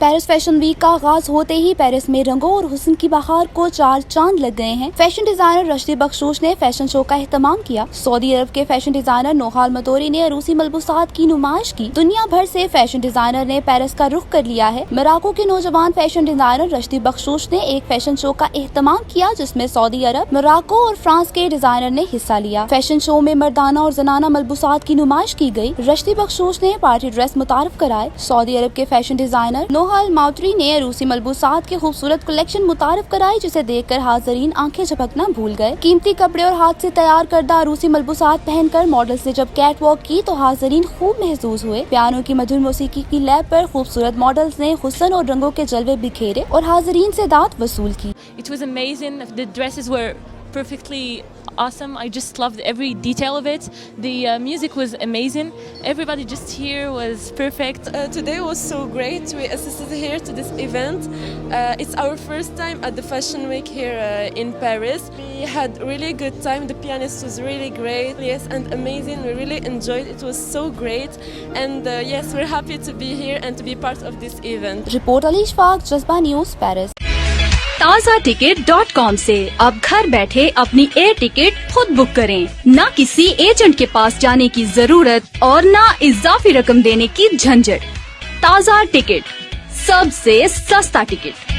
Paris fashion week का आगाज होते ही पेरिस में रंगों और हुस्न की बहार को चार चांद लग गए हैं। फैशन डिजाइनर रश्दी बख्शूश ने फैशन शो का एहतमाम किया। सऊदी अरब के फैशन डिजाइनर नोहाल मतोरी ने अरूसी मलबूसात की नुमाइश की। दुनिया भर से फैशन डिजाइनर ने पेरिस का रुख कर लिया है। मोरक्को के नौजवान फैशन डिजाइनर रश्दी बख्शूश ने एक फैशन शो का एहतमाम किया, जिसमें सऊदी अरब, मोरक्को और फ्रांस के डिजाइनर ने हिस्सा लिया। फैशन शो में मर्दाना और जनाना मलबूसात की नुमाइश की गयी। रश्दी बख्शूश ने पार्टी ड्रेस मुतारफ कराए। सऊदी अरब के फैशन डिजाइनर नोहाल मतोरी ने अरूसी मलबूसात की खूबसूरत कलेक्शन मुतारफ कराई, जिसे देखकर हाज़रीन आंखें झपकना भूल गए। कीमती कपड़े और हाथ से तैयार करदा अरूसी मलबूसात पहनकर मॉडल्स ने जब कैट वॉक की तो हाज़रीन खूब महसूस हुए। पियानो की मधुर मौसीकी की लैब पर खूबसूरत मॉडल्स ने हुस्न और रंगों के जलवे बिखेरे और हाज़रीन से दाद वसूल की। It was amazing. The dresses were perfectly awesome. I just loved every detail of it. The music was amazing. Everybody just here was perfect. Today was so great. We assisted here to this event. It's our first time at the Fashion Week here in Paris. We had really good time. The pianist was really great. Yes, and amazing. We really enjoyed it. It was so great. And yes, we're happy to be here and to be part of this event. Report Ali Ishfaq, जज्बा news, Paris. tazaaticket.com से अब घर बैठे अपनी air ticket खुद book करें। न किसी एजेंट के पास जाने की जरूरत और न इजाफी रकम देने की झंझट। ताज़ा टिकट, सबसे सस्ता टिकट।